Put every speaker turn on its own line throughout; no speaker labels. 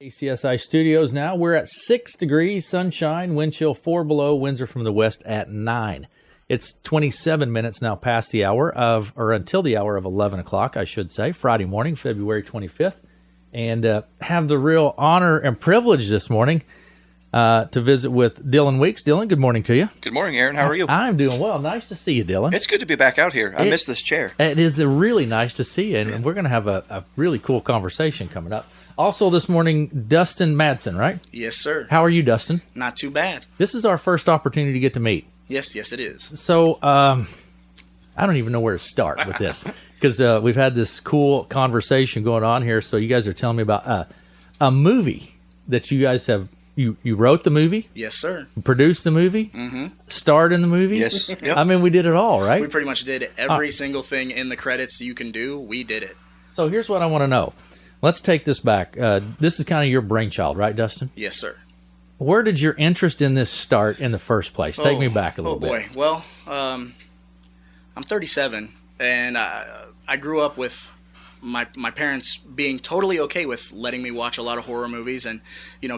KCSI studios now. We're at 6 degrees, sunshine, wind chill 4 below, winds are from the west at 9. It's 27 minutes now past the hour of, or until the hour of 11 o'clock, I should say, Friday morning, February 25th. And have the real honor and privilege this morning to visit with Dillon Weeks. Dillon, good morning to you.
Good morning, Aaron. How are you?
I'm doing well. Nice to see you, Dillon.
It's good to be back out here. I miss this chair.
It is really nice to see you, and we're going to have a really cool conversation coming up. Also this morning, Dustin Mattson, right?
Yes, sir.
How are you, Dustin?
Not too bad.
This is our first opportunity to get to meet.
Yes, it is.
So I don't even know where to start with this because we've had this cool conversation going on here. So you guys are telling me about a movie that you guys have. You wrote the movie?
Yes, sir.
Produced the movie? Mm-hmm. Starred in the movie?
Yes. Yep.
I mean, we did it all, right?
We pretty much did every single thing in the credits you can do. We did it.
So here's what I want to know. Let's take this back. This is kind of your brainchild, right, Dustin?
Yes, sir.
Where did your interest in this start in the first place? Take me back a little bit.
Oh, boy. Well, I'm 37, and I grew up with my parents being totally okay with letting me watch a lot of horror movies and,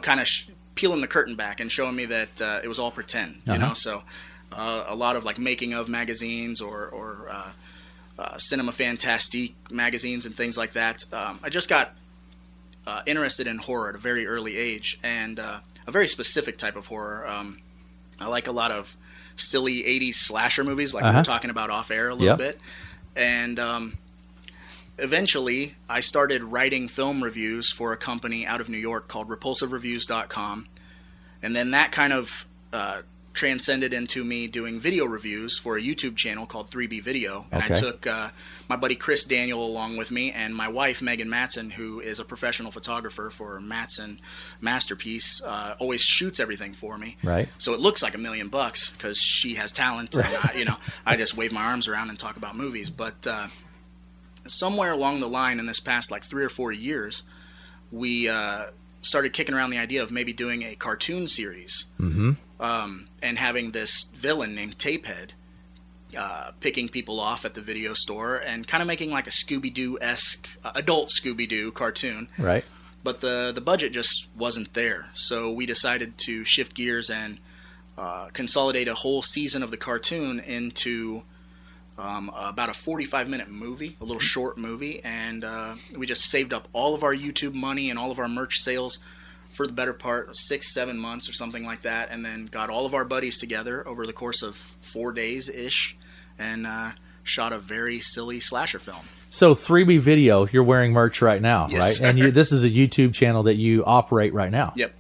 kind of peeling the curtain back and showing me that it was all pretend, So a lot of, like, making-of magazines or Cinema Fantastique magazines and things like that. I just got interested in horror at a very early age, and a very specific type of horror. I like a lot of silly 80s slasher movies, like we were talking about off air a little bit. And eventually, I started writing film reviews for a company out of New York called RepulsiveReviews.com. And then that kind of transcended into me doing video reviews for a YouTube channel called 3B Video. And I took my buddy Chris Daniel along with me, and my wife Megan Mattson, who is a professional photographer for Mattson Masterpiece, always shoots everything for me.
Right.
So it looks like $1 million because she has talent, and I just wave my arms around and talk about movies. But somewhere along the line in this past like 3 or 4 years, we started kicking around the idea of maybe doing a cartoon series. Mm-hmm. And having this villain named TapeHead picking people off at the video store and kind of making like a Scooby-Doo-esque, adult Scooby-Doo cartoon.
Right.
But the budget just wasn't there. So we decided to shift gears and consolidate a whole season of the cartoon into about a 45-minute movie, a little short movie. And we just saved up all of our YouTube money and all of our merch sales for the better part of 6-7 months or something like that, and then got all of our buddies together over the course of 4 days-ish and shot a very silly slasher film.
So 3B Video, you're wearing merch right now,
Yes,
right?
sir.
And this is a YouTube channel that you operate right now.
Yep.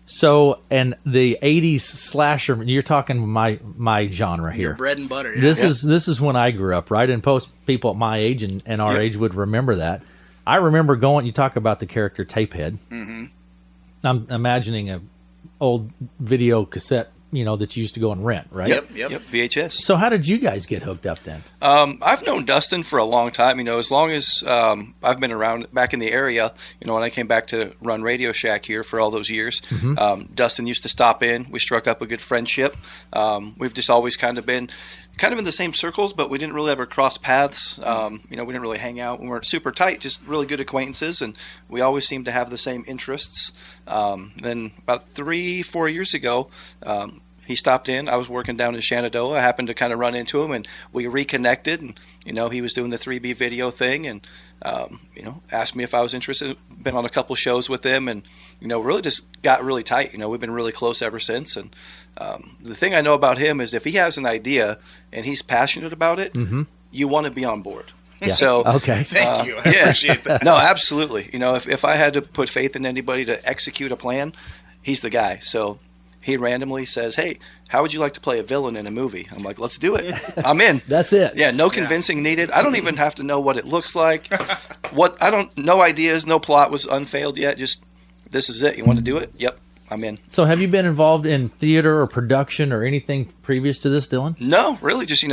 So, and the 80s slasher, you're talking my genre here.
Your bread and butter. Yeah.
This is when I grew up, right? And most people at my age and our age would remember that. I remember going, you talk about the character Tapehead. Mm-hmm. I'm imagining a old video cassette, that you used to go and rent, right?
Yep, VHS.
So how did you guys get hooked up then?
I've known Dustin for a long time, as long as I've been around back in the area, when I came back to run Radio Shack here for all those years. Mm-hmm. Dustin used to stop in. We struck up a good friendship. We've just always kind of been in the same circles, but we didn't really ever cross paths. We didn't really hang out. We weren't super tight, just really good acquaintances, and we always seemed to have the same interests. Then about 3-4 years ago, he stopped in. I was working down in Shenandoah. I happened to kind of run into him, and we reconnected. And he was doing the 3B Video thing, and asked me if I was interested. Been on a couple shows with him, and really just got really tight. We've been really close ever since. And the thing I know about him is if he has an idea and he's passionate about it, mm-hmm. you want to be on board.
Yeah.
So
okay,
thank you. I appreciate that.
No, absolutely. If I had to put faith in anybody to execute a plan, he's the guy. So he randomly says, "Hey, how would you like to play a villain in a movie?" I'm like, "Let's do it. I'm in."
That's it.
Yeah, no convincing needed. I don't even have to know what it looks like. No ideas, no plot was unveiled yet. Just this is it. You want to do it? Yep. I'm in.
So have you been involved in theater or production or anything previous to this, Dillon?
No, really just,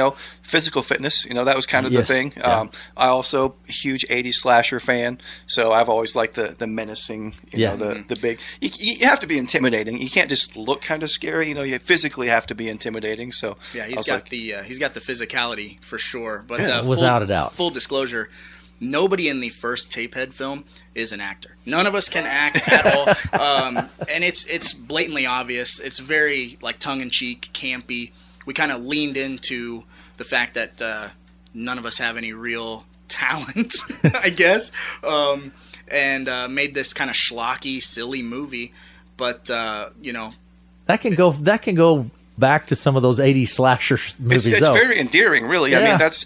physical fitness. That was kind of the thing.
Yeah.
I also huge 80s slasher fan. So I've always liked the menacing, the big. You have to be intimidating. You can't just look kind of scary. You physically have to be intimidating. So
yeah, he's got the physicality for sure. But
without a doubt.
Full disclosure, nobody in the first Tapehead film is an actor. None of us can act at all, and it's blatantly obvious. It's very like tongue-in-cheek, campy. We kind of leaned into the fact that none of us have any real talent, I guess, and made this kind of schlocky, silly movie. But you know,
that can go back to some of those 80s slasher movies.
It's very endearing, really.
Yeah.
I mean, that's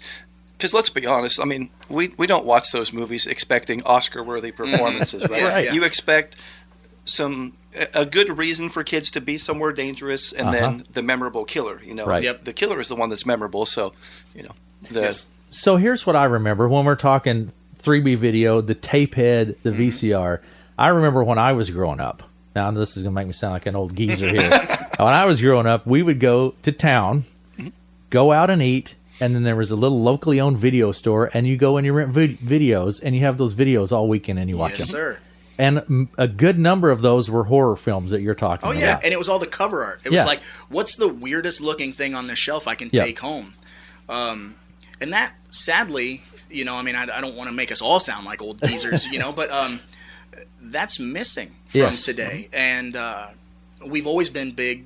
because let's be honest. I mean, we don't watch those movies expecting Oscar-worthy performances, right?
Right.
You expect a good reason for kids to be somewhere dangerous, and then the memorable killer. You know,
Right.
the killer is the one that's memorable. So, you know,
So here's what I remember when we're talking 3B video, the Tapehead, the VCR. I remember when I was growing up. Now, this is going to make me sound like an old geezer here. When I was growing up, we would go to town, go out and eat, and then there was a little locally owned video store, and you go and you rent videos, and you have those videos all weekend, and you watch them.
yes, sir.
And a good number of those were horror films that you're talking about.
Oh yeah, and it was all the cover art. It was
Yeah.
like, what's the weirdest looking thing on this shelf I can
Yeah.
take home? And that, sadly, you know, I mean, I don't want to make us all sound like old geezers, you know, but that's missing from
Yes.
today. And we've always been big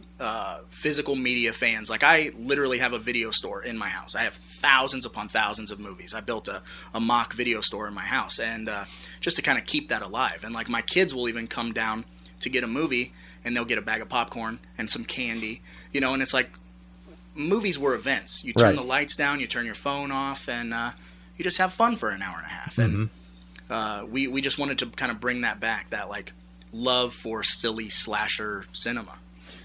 physical media fans. Like, I literally have a video store in my house. I have thousands upon thousands of movies. I built a mock video store in my house, and just to kind of keep that alive. And like, my kids will even come down to get a movie, and they'll get a bag of popcorn and some candy, you know, and it's like, movies were events. You turn
Right.
the lights down, you turn your phone off, and you just have fun for an hour and a half. And we just wanted to kind of bring that back, that like love for silly slasher cinema.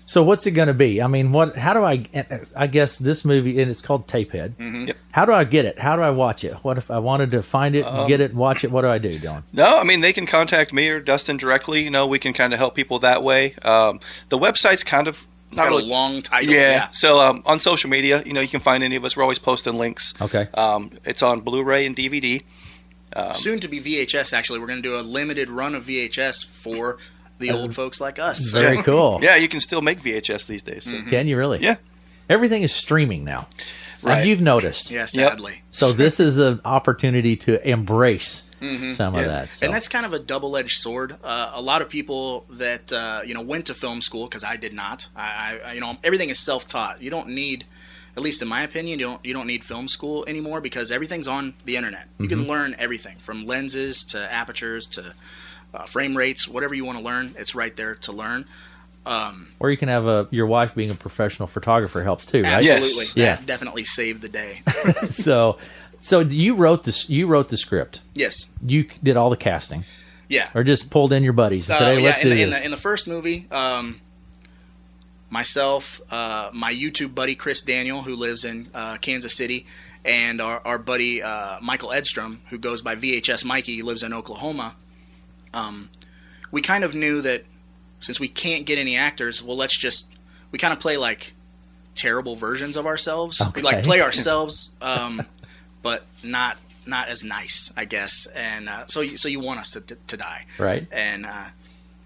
So what's it going to be? I mean, how do I guess this movie, and it's called Tapehead.
Yep.
How do I get it? How do I watch it? What if I wanted to find it, get it, watch it? What do I do, Dillon?
No, I mean, they can contact me or Dustin directly. You know, we can kind of help people that way. The website's kind of
It's got a long title.
Yeah. So on social media, you know, you can find any of us. We're always posting links.
Okay.
It's on Blu-ray and DVD.
Soon to be VHS, actually. We're going to do a limited run of VHS for the old folks like us.
Very cool.
Yeah, you can still make VHS these days. So.
Can you really?
Yeah.
Everything is streaming now.
Right.
As you've noticed.
Yeah, sadly.
So this is an opportunity to embrace some of
Yeah.
that. So.
And that's kind of a double-edged sword. A lot of people that went to film school, because I did not. I everything is self-taught. You don't need, at least in my opinion, you don't need film school anymore, because everything's on the internet. You can learn everything from lenses to apertures to frame rates, whatever you want to learn. It's right there to learn.
Or you can have your wife being a professional photographer helps too, right?
Absolutely,
Yes.
Yeah.
That definitely saved the day.
So you wrote this. You wrote the script.
Yes,
You did all the casting,
yeah.
or just pulled in your buddies and said, "Hey, let's do this."
In the first movie, myself, my YouTube buddy Chris Daniel, who lives in Kansas City, and our buddy Michael Edstrom, who goes by VHS Mikey, lives in Oklahoma. We kind of knew that since we can't get any actors, well, we kind of play like terrible versions of ourselves.
Okay.
We like play ourselves, but not as nice, I guess. And so you want us to die,
Right.
And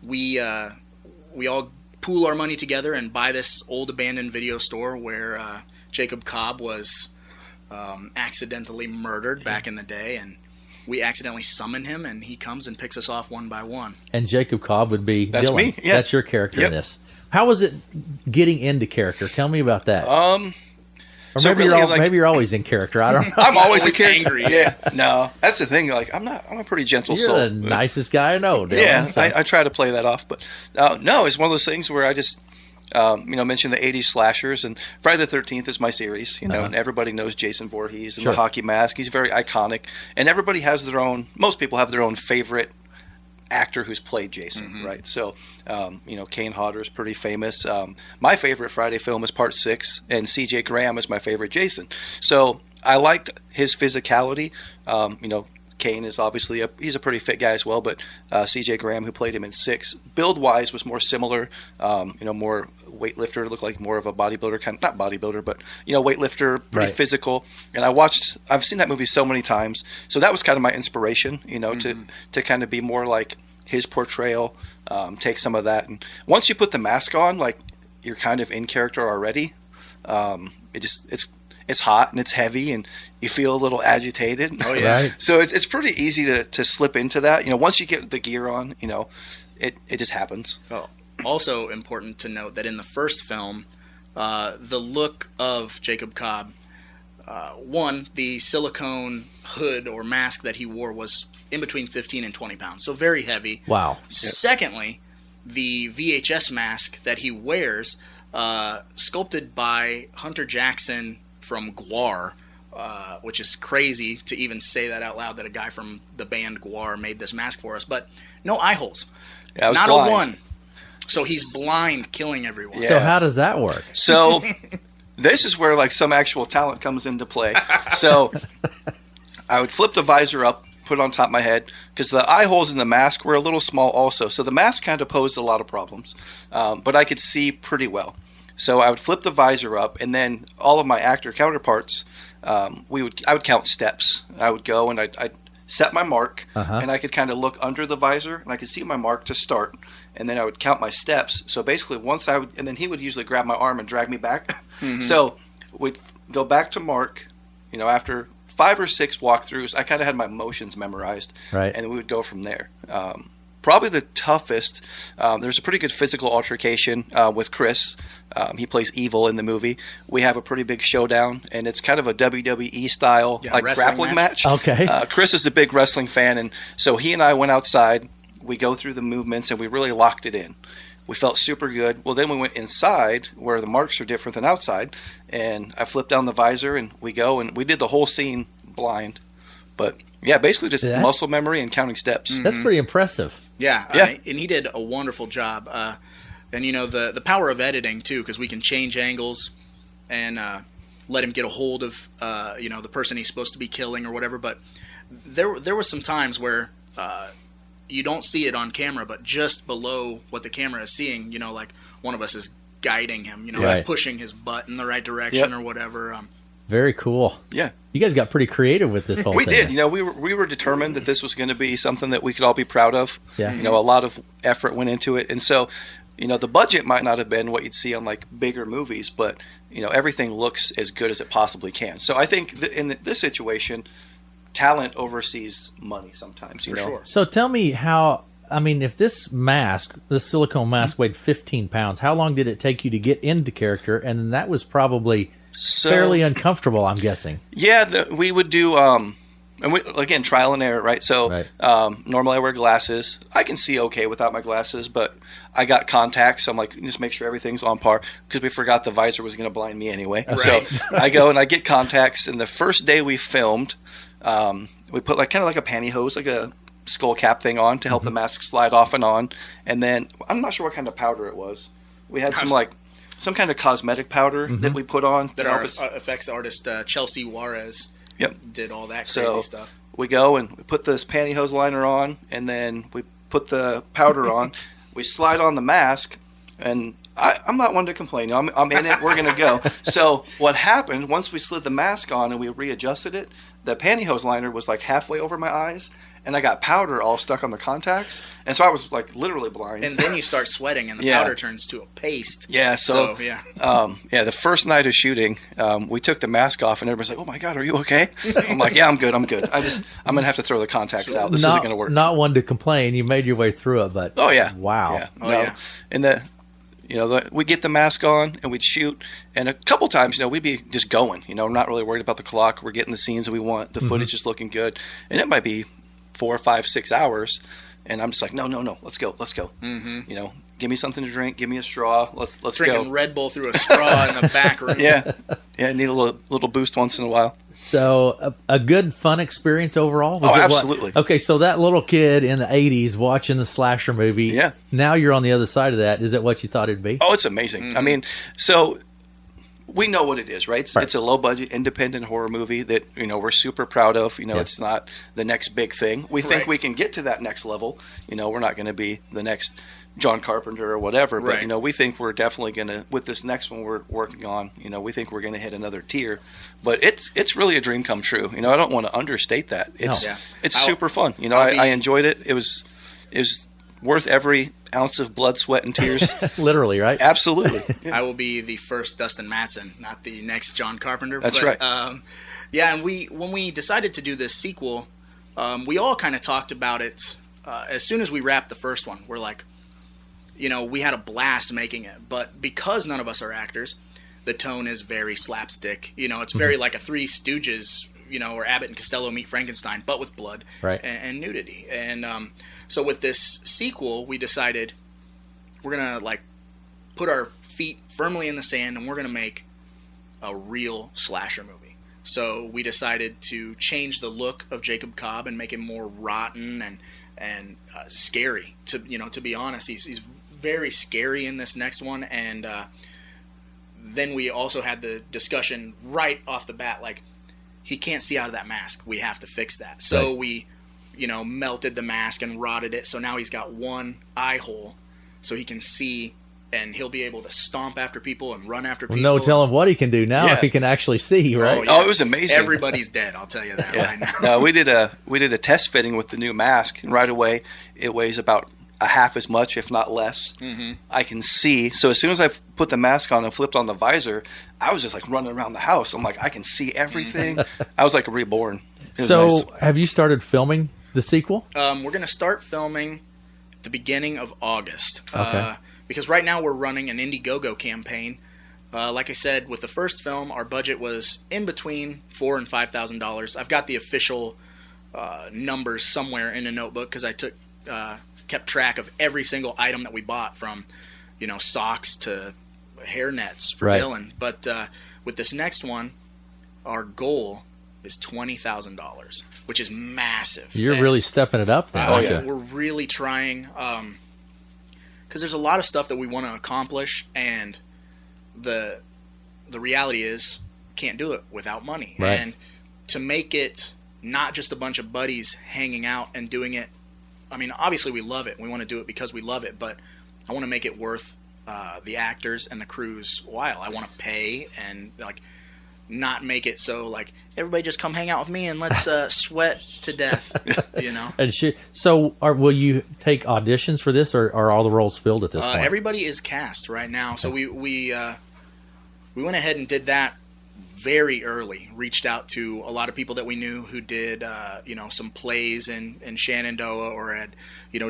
we all pool our money together and buy this old abandoned video store where Jacob Cobb was accidentally murdered back in the day, and we accidentally summon him, and he comes and picks us off one by one.
And Jacob Cobb would be
That's
Dillon.
me, yeah.
That's your character
Yep.
in this. How was it getting into character? Tell me about that. Or
so
maybe
really,
maybe you're always in character. I don't know.
I'm always a
Always
character.
angry.
Yeah. No, that's the thing. Like, I'm a pretty gentle
You're
soul.
the nicest guy I know, Dillon.
Yeah,
So-
I try to play that off, but no, it's one of those things where I just mentioned the 80s slashers, and Friday the 13th is my series, and everybody knows Jason Voorhees and
Sure.
the hockey mask. He's very iconic, and everybody has most people have their own favorite actor who's played Jason, right? So, Kane Hodder is pretty famous. My favorite Friday film is Part 6, and C.J. Graham is my favorite Jason. So I liked his physicality. Kane is obviously he's a pretty fit guy as well, but C.J. Graham, who played him in 6, build-wise was more similar, more weightlifter, looked like more of a bodybuilder, not bodybuilder, but, weightlifter, pretty
Right.
physical. And I've seen that movie so many times, so that was kind of my inspiration, to kind of be more like his portrayal, take some of that. And once you it's hot and it's heavy and you feel a little agitated.
Oh yeah.
Right.
So it's pretty easy to slip into that. You know, once you get the gear on, you know, it just happens.
Oh. Also important to note that in the first film, the look of Jacob Cobb, one, the silicone hood or mask that he wore was in between 15 and 20 pounds, so very heavy.
Wow.
Secondly, the VHS mask that he wears, sculpted by Hunter Jackson from Gwar, which is crazy to even say that out loud, that a guy from the band Gwar made this mask for us, but no eye holes.
Yeah, I was
Not
blind.
a one. So he's blind, killing everyone.
Yeah.
So how does that work?
So this is where like some actual talent comes into play. So I would flip the visor up, put it on top of my head, because the eye holes in the mask were a little small also. So the mask kind of posed a lot of problems, but I could see pretty well. So I would flip the visor up, and then all of my actor counterparts, I would count steps. I would go and I'd set my mark, and I could kind of look under the visor, and I could see my mark to start, and then I would count my steps. So basically, and then he would usually grab my arm and drag me back. So we'd go back to mark, you know, after 5 or 6 walkthroughs. I kind of had my motions memorized,
Right.
and we would go from there. Probably the toughest, there's a pretty good physical altercation with Chris. He plays Evil in the movie. We have a pretty big showdown, and it's kind of a WWE style like grappling match.
Okay.
Chris is a big wrestling fan, and so he and I went outside. We go through the movements, and we really locked it in. We felt super good. Well, then we went inside where the marks are different than outside, and I flipped down the visor, and we go, and we did the whole scene blind. But yeah, basically just muscle memory and counting steps.
That's pretty impressive.
Yeah,
Yeah.
And he did a wonderful job. And you know, the power of editing too, because we can change angles and let him get a hold of you know, the person he's supposed to be killing or whatever. But there were some times where you don't see it on camera, but just below what the camera is seeing, you know, like one of us is guiding him, you know,
Right.
like pushing his butt in the right direction or whatever.
Very cool.
Yeah.
You guys got pretty creative with this whole
We
thing.
did. You know, we were determined that this was going to be something that we could all be proud of.
Yeah.
You know, a lot of effort went into it. And so, you know, the budget might not have been what you'd see on like bigger movies, but, you know, everything looks as good as it possibly can. So I think in this situation, talent oversees money sometimes. You know?
sure.
So tell me how, I mean, if this mask, this silicone mask weighed 15 pounds, how long did it take you to get into character? And that was probably fairly uncomfortable, I'm guessing.
Yeah, we would do, and we, again, trial and error, right? So
Right.
normally I wear glasses. I can see okay without my glasses, but I got contacts. So I'm like, just make sure everything's on par, because we forgot the visor was going to blind me anyway. So I go and I get contacts. And the first day we filmed, we put like kind of like a pantyhose, like a skull cap thing on to help the mask slide off and on. And then I'm not sure what kind of powder it was. We had some kind of cosmetic powder that we put on
That our effects artist Chelsea Juarez did all that crazy stuff.
We go and we put this pantyhose liner on, and then we put the powder on. We slide on the mask, and I'm not one to complain. I'm in it. We're going to go. So what happened, once we slid the mask on and we readjusted it, the pantyhose liner was like halfway over my eyes, and I got powder all stuck on the contacts. And so I was like literally blind.
And then you start sweating, and the powder turns to a paste.
Yeah, the first night of shooting, we took the mask off, and everybody's like, "Oh my God, are you okay?" I'm like, "Yeah, I'm good. I'm gonna have to throw the contacts out. This isn't gonna work."
Not one to complain. You made your way through it, but
Oh yeah,
wow.
Yeah. And we get the mask on and we'd shoot, and a couple times, we'd be just going. We're not really worried about the clock. We're getting the scenes that we want. The footage is looking good, and it might be 4, 5, 6 hours, and I'm just like, no, let's go. Mm-hmm. Give me something to drink. Give me a straw. Let's
Drinking
go.
Red Bull through a straw in the back room.
Yeah. I need a little boost once in a while.
So a good, fun experience overall?
Absolutely.
Okay, so that little kid in the 80s watching the slasher movie, now you're on the other side of that. Is it what you thought it'd be?
Oh, it's amazing. Mm-hmm. I mean, so we know what it is, right? It's a low-budget, independent horror movie that, we're super proud of. It's not the next big thing. We think we can get to that next level. We're not going to be the next John Carpenter or whatever, but we think we're definitely going to, with this next one we're working on, we think we're going to hit another tier. But it's really a dream come true. I don't want to understate that. It's super fun. I enjoyed it. It was worth every ounce of blood, sweat, and tears.
Literally, right?
Absolutely.
I will be the first Dustin Mattson, not the next John Carpenter.
That's
but,
right.
Yeah, and when we decided to do this sequel, we all kind of talked about it as soon as we wrapped the first one. We're like, we had a blast making it, but because none of us are actors, the tone is very slapstick. It's very like a Three Stooges, or Abbott and Costello meet Frankenstein, but with blood and nudity. And so with this sequel, we decided we're gonna like put our feet firmly in the sand, and we're gonna make a real slasher movie. So we decided to change the look of Jacob Cobb and make him more rotten and scary. To be honest, he's very scary in this next one. And then we also had the discussion right off the bat, like, he can't see out of that mask. We have to fix that. So we, melted the mask and rotted it. So now he's got one eye hole, so he can see. And he'll be able to stomp after people and run after people.
No telling what he can do now if he can actually see, right?
Oh, it was amazing.
Everybody's dead, I'll tell you that right now.
No, we did a test fitting with the new mask, and right away it weighs about a half as much, if not less. Mm-hmm. I can see. So as soon as I put the mask on and flipped on the visor, I was just like running around the house. I'm like, I can see everything. I was like reborn.
So
nice.
Have you started filming the sequel?
We're going to start filming at the beginning of August.
Okay.
Because right now we're running an Indiegogo campaign. Like I said, with the first film, our budget was in between $4,000 and $5,000. I've got the official numbers somewhere in a notebook because I kept track of every single item that we bought, from socks to hair nets for Dillon. But with this next one, our goal is $20,000, which is massive.
You're really stepping it up then, aren't you?
We're really trying, because there's a lot of stuff that we want to accomplish, and the reality is can't do it without money.
Right.
And to make it not just a bunch of buddies hanging out and doing it, I mean, obviously we love it. We want to do it because we love it, but I want to make it worth the actors and the crew's while. I want to pay and not make it so like everybody just come hang out with me and let's sweat to death,
And so will you take auditions for this, or are all the roles filled at this point?
Everybody is cast right now. So we went ahead and did that very early. Reached out to a lot of people that we knew who did some plays in Shenandoah, or had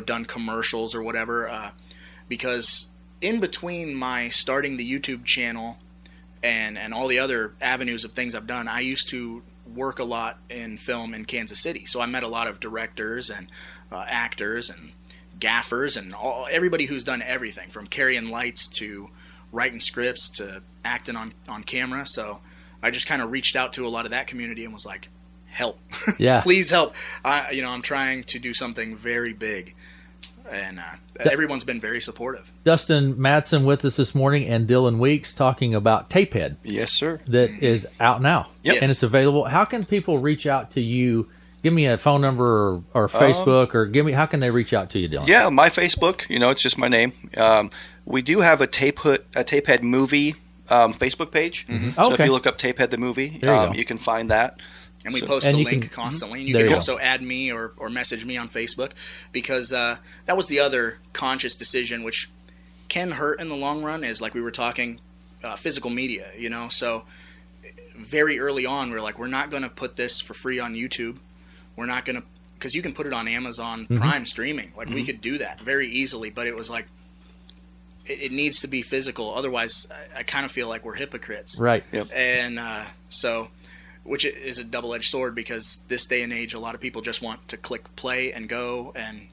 done commercials or whatever, because in between my starting the YouTube channel and all the other avenues of things I've done, I used to work a lot in film in Kansas City. So I met a lot of directors and actors and gaffers and everybody who's done everything from carrying lights to writing scripts to acting on camera. So I just kind of reached out to a lot of that community and was like, help.
Yeah.
Please help. I'm trying to do something very big. And everyone's been very supportive.
Dustin Mattson with us this morning, and Dillon Weeks talking about TapeHead.
Yes, sir.
That is out now.
Yep.
And it's available. How can people reach out to you? Give me a phone number or Facebook, or how can they reach out to you, Dillon?
Yeah, my Facebook, it's just my name. We do have a TapeHead movie Facebook page. Mm-hmm.
So
if you look up TapeHead the movie, you can find that.
And we post the link constantly. And you can also add me or message me on Facebook, because that was the other conscious decision, which can hurt in the long run, is like we were talking physical media, So very early on, we were like, we're not going to put this for free on YouTube. We're not going to, because you can put it on Amazon Prime streaming. Like we could do that very easily, but it was like, it needs to be physical. Otherwise, I kind of feel like we're hypocrites.
Right.
Yep.
And which is a double-edged sword, because this day and age, a lot of people just want to click play and go, and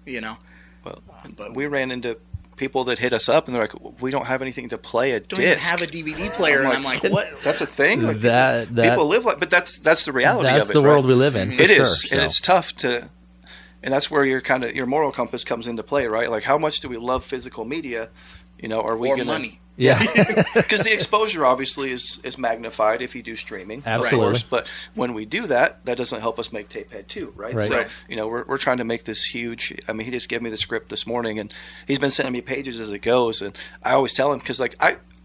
Well, but we ran into people that hit us up and they're like, we don't have anything to play a
don't
disc.
Even have a DVD player. And I'm like, what?
That's a thing? Like,
that
people live like, but that's the reality of it.
That's the world we live in.
It is,
sure,
and it's tough to, and that's where your moral compass comes into play, right? Like, how much do we love physical media? Are we going
money?
Yeah.
Because the exposure obviously is magnified if you do streaming,
absolutely.
Of course. But when we do that doesn't help us make TapeHead 2, right? So, we're trying to make this huge. I mean, he just gave me the script this morning, and he's been sending me pages as it goes. And I always tell him, because like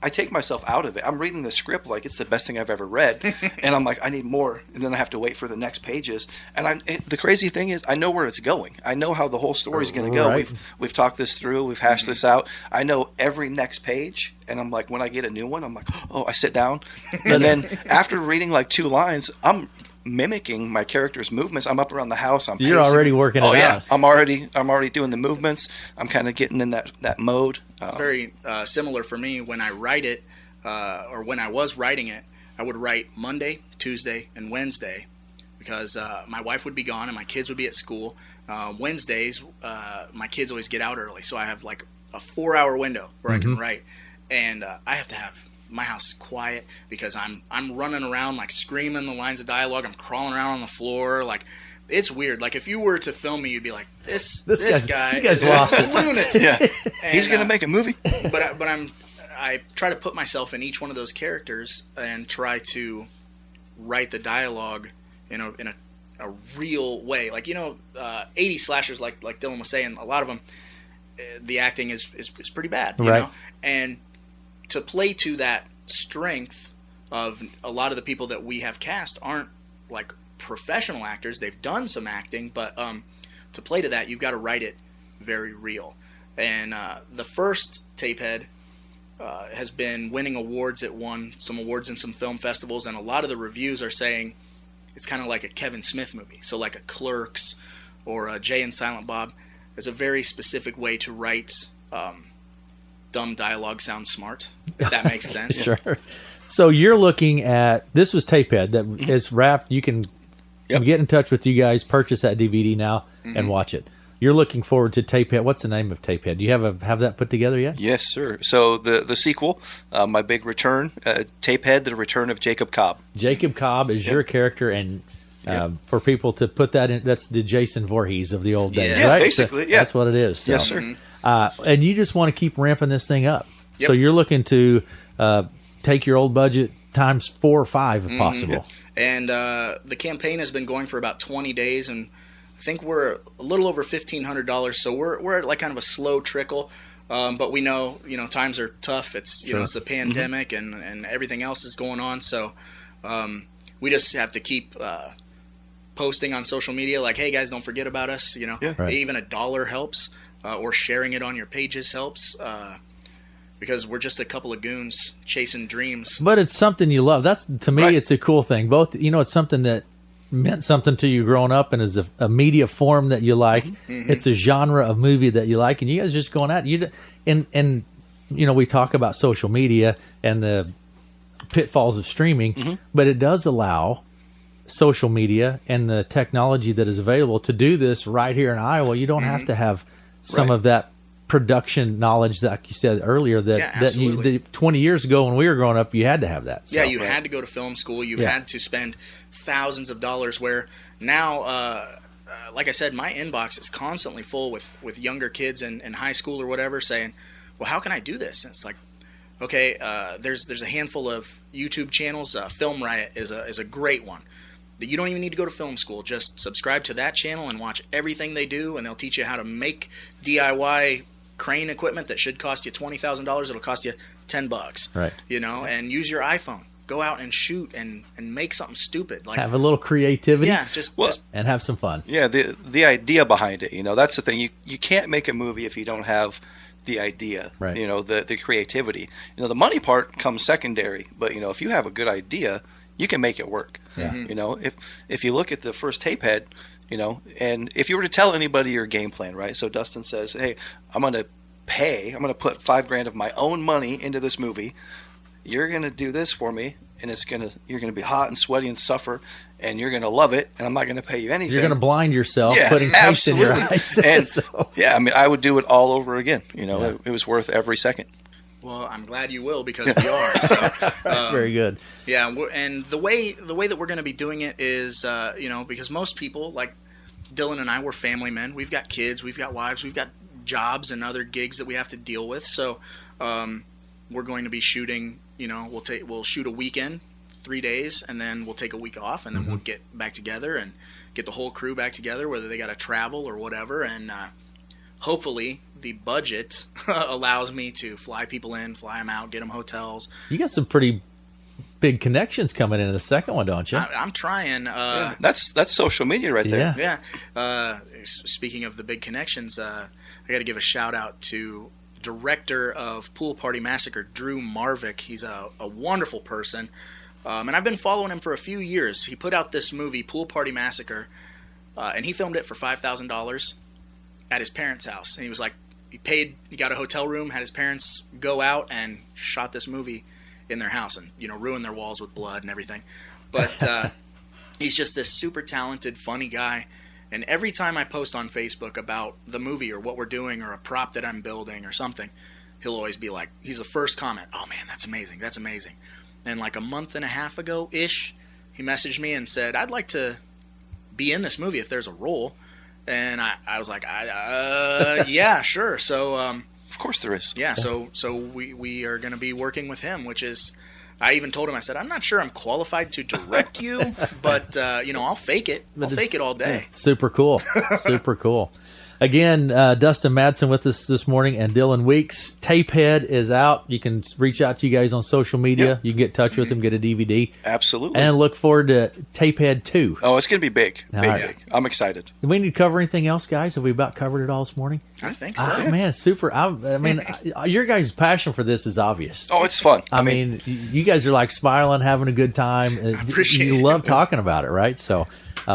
I take myself out of it. I'm reading the script like it's the best thing I've ever read, and I'm like, I need more, and then I have to wait for the next pages. And the crazy thing is, I know where it's going. I know how the whole story's going to go.
Right.
We've talked this through. We've hashed this out. I know every next page, and I'm like, when I get a new one, I'm like, oh, I sit down, and then after reading like 2 lines, I'm mimicking my character's movements. I'm up around the house.
You're
pacing.
already working it out.
I'm already doing the movements. I'm kind of getting in that mode.
Very similar for me when I write it, or when I was writing it. I would write Monday, Tuesday, and Wednesday because my wife would be gone and my kids would be at school. Wednesdays, my kids always get out early, so I have like a 4-hour window where I can write, and I have to have. My house is quiet because I'm running around like screaming the lines of dialogue. I'm crawling around on the floor. Like, it's weird. Like, if you were to film me, you'd be like, this guy's
lost
a
it.
lunatic.
Yeah,
And,
he's gonna make a movie.
But I try to put myself in each one of those characters and try to write the dialogue in a real way. Like, 80 slashers, like Dillon was saying, a lot of them, the acting is pretty bad. You know? And to play to that strength of a lot of the people that we have cast aren't like professional actors. They've done some acting, but to play to that, you've got to write it very real. And the first Tapehead has been winning awards. It won some awards in some film festivals, and a lot of the reviews are saying it's kind of like a Kevin Smith movie. So like a Clerks or a Jay and Silent Bob. There's a very specific way to write dumb dialogue sounds smart, if that makes sense.
Sure. So you're looking at, this was Tapehead that is wrapped. You can get in touch with you guys, purchase that DVD now, and watch it. You're looking forward to Tapehead. What's the name of Tapehead? Do you have that put together yet?
Yes, sir. So the sequel, my big return, Tapehead, The Return of Jacob Cobb.
Jacob Cobb is your character, and for people to put that in, that's the Jason Voorhees of the old days,
Yeah,
right?
basically,
So
yeah.
That's what it is. So.
Yes, sir.
And you just want to keep ramping this thing up.
Yep.
So you're looking to take your old budget times 4 or 5 if possible.
And the campaign has been going for about 20 days, and I think we're a little over $1,500. So we're at like kind of a slow trickle. But we know, times are tough. It's it's the pandemic and everything else is going on. So we just have to keep posting on social media like, hey guys, don't forget about us.
Right.
Even $1 helps, or sharing it on your pages helps. Because we're just a couple of goons chasing dreams.
But it's something you love. That's, to me,
Right.
it's a cool thing. Both, it's something that meant something to you growing up, and is a media form that you like. It's a genre of movie that you like, and you guys just going at it. And we talk about social media and the pitfalls of streaming, but it does allow social media and the technology that is available to do this right here in Iowa. You don't have to have some
Right.
of that production knowledge that, like you said earlier, that 20 years ago when we were growing up, you had to have that. So.
Yeah, you had to go to film school. You had to spend thousands of dollars, where now, like I said, my inbox is constantly full with younger kids in high school or whatever saying, well, how can I do this? And it's like, okay, there's a handful of YouTube channels. Film Riot is a great one. You don't even need to go to film school. Just subscribe to that channel and watch everything they do, and they'll teach you how to make DIY crane equipment that should cost you $20,000. It'll cost you $10.
Right.
And use your iPhone. Go out and shoot and make something stupid. Like,
have a little creativity.
yeah, just
and have some fun.
Yeah, the idea behind it, that's the thing. You can't make a movie if you don't have the idea,
Right.
The creativity. The money part comes secondary, but if you have a good idea, you can make it work.
Yeah.
If you look at the first Tapehead, and if you were to tell anybody your game plan, right? So Dustin says, hey, I'm going to put $5,000 of my own money into this movie. You're going to do this for me, and you're going to be hot and sweaty and suffer, and you're going to love it, and I'm not going to pay you anything.
You're going to blind yourself, putting paste
absolutely.
in your eyes.
And
So-
I would do it all over again. It was worth every second.
well, I'm glad you will, because we are. So,
Very good.
yeah, and the way that we're going to be doing it is, because most people, like Dillon and I, we're family men. We've got kids, we've got wives, we've got jobs and other gigs that we have to deal with. So we're going to be shooting. We'll shoot a weekend, 3 days, and then we'll take a week off, and then we'll get back together and get the whole crew back together, whether they got to travel or whatever. And hopefully the budget allows me to fly people in, fly them out, get them hotels.
You got some pretty big connections coming into the second one, don't you?
I'm trying.
That's social media right there.
Yeah. Speaking of the big connections, I got to give a shout out to director of Pool Party Massacre, Drew Marvick. He's a wonderful person. And I've been following him for a few years. He put out this movie, Pool Party Massacre, and he filmed it for $5,000 at his parents' house. And he was like, he got a hotel room, had his parents go out and shot this movie in their house and, ruined their walls with blood and everything. But he's just this super talented, funny guy. And every time I post on Facebook about the movie or what we're doing or a prop that I'm building or something, he'll always be like, he's the first comment, "Oh man, that's amazing, that's amazing." And like a month and a half ago-ish, he messaged me and said, "I'd like to be in this movie if there's a role." And I was like, yeah, sure. So,
of course there is.
Yeah, so we are going to be working with him, which is, I even told him, I said, "I'm not sure I'm qualified to direct you, but, I'll fake it. I'll fake it all day."
Super cool. Super cool. Again, Dustin Mattson with us this morning and Dillon Weeks. TapeHead is out. You can reach out to you guys on social media.
Yep.
You can get in touch with them, get a DVD.
Absolutely.
And look forward to TapeHead 2.
Oh, it's going to be big.
Right.
Big. I'm excited.
Do we need to cover anything else, guys? Have we about covered it all this morning?
I think so.
Man, super. I mean, your guys' passion for this is obvious.
Oh, it's fun.
I mean, you guys are like smiling, having a good time.
Appreciate
you
it.
love talking about it, right? So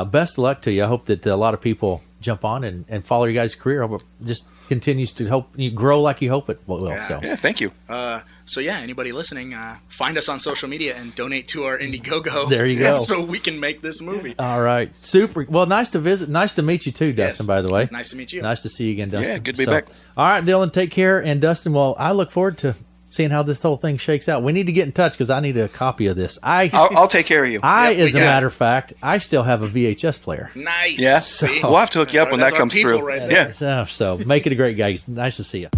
best of luck to you. I hope that a lot of people jump on and follow your guys' career. I hope it just continues to help you grow like you hope it will.
Yeah.
So.
Yeah, thank you.
So yeah, anybody listening, find us on social media and donate to our Indiegogo.
There you go.
So we can make this movie.
All right. Super. Well, nice to visit. Nice to meet you too, Dustin,
Yes.
by the way.
Nice to meet you.
Nice to see you again, Dustin.
Yeah, good to be back.
All right, Dillon, take care. And Dustin, well, I look forward to seeing how this whole thing shakes out. We need to get in touch because I need a copy of this.
I'll take care of you.
As a matter of fact, I still have a VHS player.
Nice.
Yeah.
See?
We'll have to hook you up when that
That's our
comes
people
through.
right there.
Yeah.
So make it a great guy. Nice to see you.